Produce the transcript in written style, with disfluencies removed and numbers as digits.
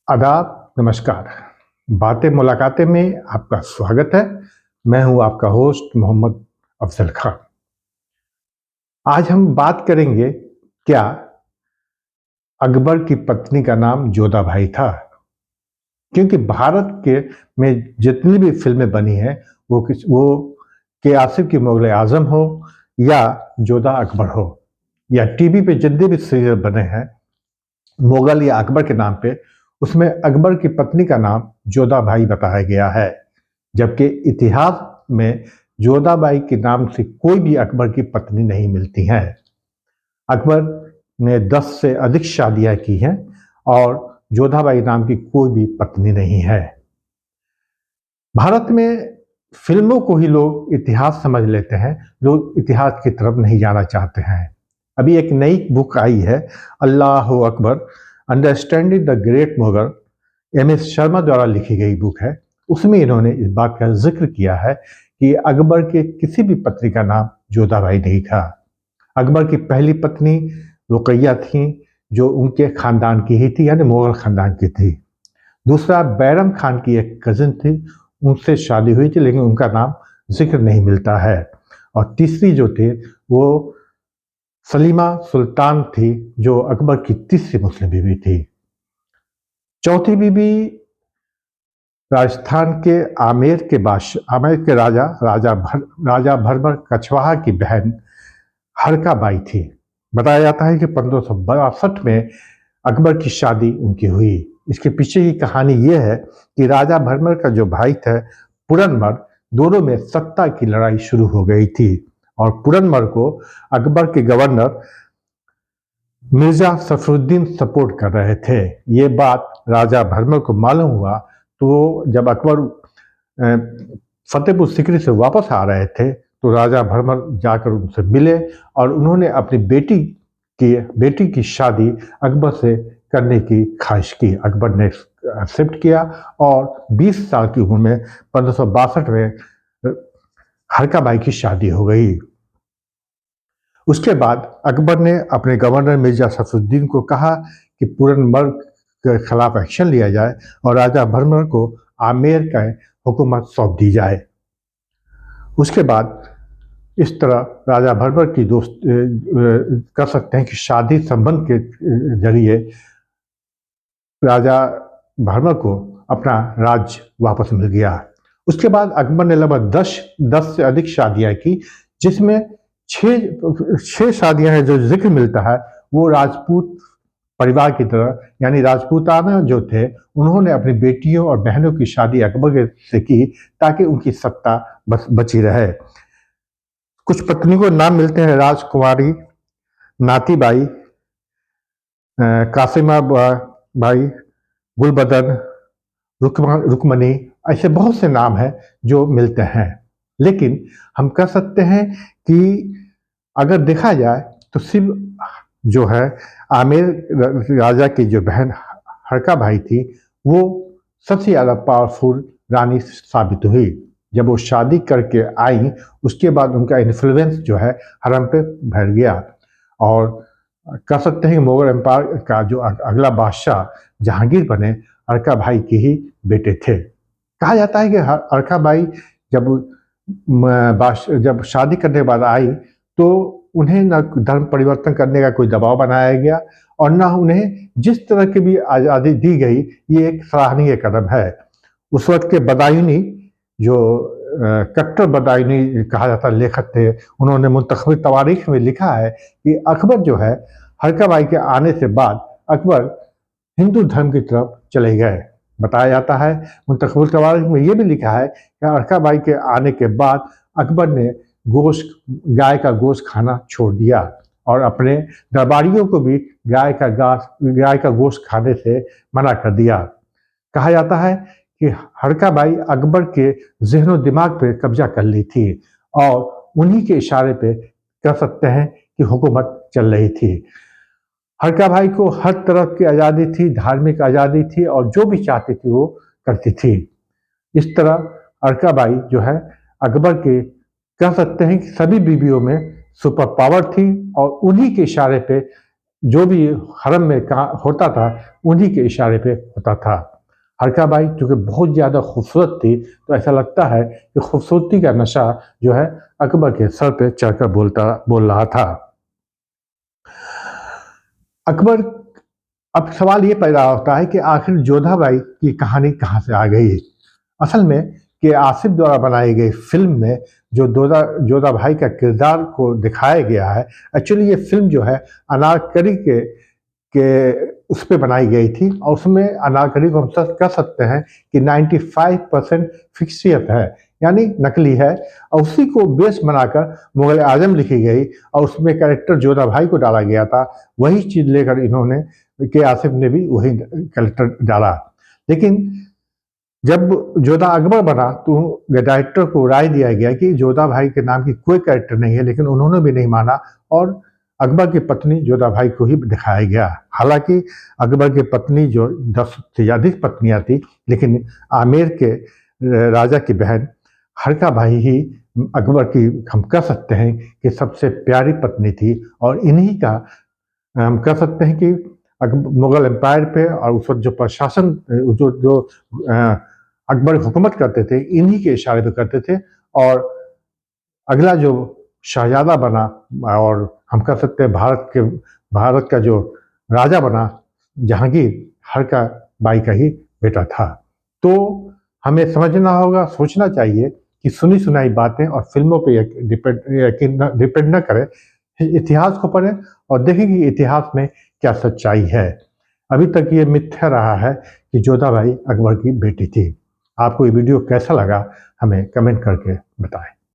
आदाब, नमस्कार। बातें मुलाकातें में आपका स्वागत है। मैं हूं आपका होस्ट मोहम्मद अफजल खान। आज हम बात करेंगे क्या अकबर की पत्नी का नाम जोधाबाई था। क्योंकि भारत के में जितनी भी फिल्में बनी हैं वो के आसिफ की मुगल आजम हो या जोधा अकबर हो या टीवी पे जितने भी सीरियल बने हैं मुगल या अकबर के नाम पे, उसमें अकबर की पत्नी का नाम जोधाबाई बताया गया है। जबकि इतिहास में जोधाबाई के नाम से कोई भी अकबर की पत्नी नहीं मिलती हैं। अकबर ने 10 से अधिक शादियां की हैं और जोधाबाई नाम की कोई भी पत्नी नहीं है। भारत में फिल्मों को ही लोग इतिहास समझ लेते हैं, लोग इतिहास की तरफ नहीं जाना चाहते हैं। अभी एक नई बुक आई है, Allah Akbar understanding the great Mughal, M S. Sharma द्वारा लिखी गई बुक है। उसमें इन्होंने इस बात का जिक्र किया है कि अकबर के किसी भी पत्नी का नाम जोधाबाई नहीं था। अकबर की पहली पत्नी रुकैया थी, जो उनके खानदान की ही थी, यानी मुगल खानदान की थी। दूसरा बैरम खान की एक कजिन थी, उनसे शादी हुई थी, लेकिन उनका नाम जिक्र नहीं मिलता है। और तीसरी जो थी वो सलीमा सुल्तान थी, जो अकबर की तीसरी मुस्लिम बीवी थी। चौथी बीवी राजस्थान के आमेर के राजा भरभर कछवाहा की बहन हरका बाई थी। बताया जाता है कि 1562 में अकबर की शादी उनकी हुई। इसके पीछे की कहानी यह है कि राजा भरभर का जो भाई था पुरनमल, दोनों में सत्ता की लड़ाई शुरू हो गई थी और पुरनमल को अकबर के गवर्नर मिर्जा सफरुद्दीन सपोर्ट कर रहे थे। ये बात राजा भरभर को मालूम हुआ, तो जब अकबर फतेहपुर सीकरी से वापस आ रहे थे तो राजा भरभर जाकर उनसे मिले और उन्होंने अपनी बेटी की शादी अकबर से करने की ख्वाहिश की। अकबर ने एक्सेप्ट किया और 20 साल की उम्र में 1562 में हरका बाई की शादी हो गई। उसके बाद अकबर ने अपने गवर्नर मिर्जा सफरुद्दीन को कहा कि पुरनमल के खिलाफ एक्शन लिया जाए और राजा भरभर को आमेर का हुकूमत सौंप दी जाए। उसके बाद इस तरह राजा भरभर की दोस्त कर सकते हैं कि शादी संबंध के जरिए राजा भरभर को अपना राज्य वापस मिल गया। उसके बाद अकबर ने लगभग 10 से अधिक शादियां की, जिसमें छह शादियां हैं जो जिक्र मिलता है वो राजपूत परिवार की तरह, यानी राजपूताना जो थे उन्होंने अपनी बेटियों और बहनों की शादी अकबर से की ताकि उनकी सत्ता बची रहे। कुछ पत्नियों को नाम मिलते हैं राजकुमारी, नातीबाई, कासिमा बाई, गुलबदन, रुकमनी, ऐसे बहुत से नाम हैं जो मिलते हैं। लेकिन हम कह सकते हैं कि अगर देखा जाए तो सिर्फ जो है आमेर राजा की जो बहन हरका बाई थी वो सबसे ज़्यादा पावरफुल रानी साबित हुई। जब वो शादी करके आई उसके बाद उनका इन्फ्लुएंस जो है हरम पे फैल गया और कह सकते हैं कि मुगल एम्पायर का जो अगला बादशाह जहांगीर बने हरका बाई के ही बेटे थे। कहा जाता है कि हरका बाई जब शादी करने के बाद आई तो उन्हें न धर्म परिवर्तन करने का कोई दबाव बनाया गया और न उन्हें जिस तरह की भी आज़ादी दी गई, ये एक सराहनीय कदम है। उस वक्त के बदायूनी जो कट्टर बदायूनी कहा जाता लेखक थे, उन्होंने मुंतखब तवारीख में लिखा है कि अकबर जो है हरका बाई के आने से बाद अकबर हिंदू धर्म की तरफ चले गए। बताया जाता है मुंतखब तवारीख में ये भी लिखा है कि हरका बाई के आने के बाद अकबर ने गाय का गोश्त खाना छोड़ दिया और अपने दरबारियों को भी गाय का गोश्त खाने से मना कर दिया। कहा जाता है कि हरका बाई अकबर के ज़हन और दिमाग पे कब्जा कर ली थी और उन्हीं के इशारे पे कह सकते हैं कि हुकूमत चल रही थी। हरका बाई को हर तरफ की आज़ादी थी, धार्मिक आज़ादी थी और जो भी चाहती थी वो करती थी। इस तरह हरका बाई जो है अकबर के कह सकते हैं कि सभी बीवियों में सुपर पावर थी और उन्हीं के इशारे पे जो भी हरम में होता था उन्हीं के इशारे पे होता था। हरका बाई चूँकि बहुत ज़्यादा खूबसूरत थी, तो ऐसा लगता है कि खूबसूरती का नशा जो है अकबर के सर पे चढ़कर बोल रहा था। अकबर अब सवाल ये पैदा होता है कि आखिर जोधाबाई की कहानी कहाँ से आ गई। असल में कि आसिफ द्वारा बनाई गई फिल्म में जो जोधा भाई का किरदार को दिखाया गया है, एक्चुअली ये फिल्म जो है अनारकली के उस पर बनाई गई थी, और उसमें अनारकली को हम कह सकते हैं कि 95% फिक्सियत है, यानी नकली है, और उसी को बेस बनाकर मुगल आजम लिखी गई और उसमें कैरेक्टर जोधा भाई को डाला गया था। वही चीज़ लेकर इन्होंने के आसिफ ने भी वही कैरेक्टर डाला। लेकिन जब जोधा अकबर बना तो डायरेक्टर को राय दिया गया कि जोधा भाई के नाम की कोई कैरेक्टर नहीं है, लेकिन उन्होंने भी नहीं माना और अकबर की पत्नी जोधा भाई को ही दिखाया गया। हालांकि अकबर की पत्नी जो 10 से अधिक पत्नियां थी, लेकिन आमेर के राजा की बहन हरका भाई ही अकबर की हम कह सकते हैं कि सबसे प्यारी पत्नी थी, और इन्हीं का हम कह सकते हैं कि मुगल एम्पायर पे और उस वक्त जो प्रशासन जो अकबर हुकूमत करते थे, इन्हीं के इशारे पे करते थे। और अगला जो शहजादा बना और हम कह सकते हैं भारत का जो राजा बना, जहांगीर, हरका बाई का ही बेटा था। तो हमें समझना होगा, सोचना चाहिए कि सुनी सुनाई बातें और फिल्मों पे डिपेंड न करें, इतिहास को पढ़ें और देखें कि इतिहास में क्या सच्चाई है। अभी तक ये मिथ्या रहा है कि जोधाबाई अकबर की बेटी थी। आपको ये वीडियो कैसा लगा हमें कमेंट करके बताएं।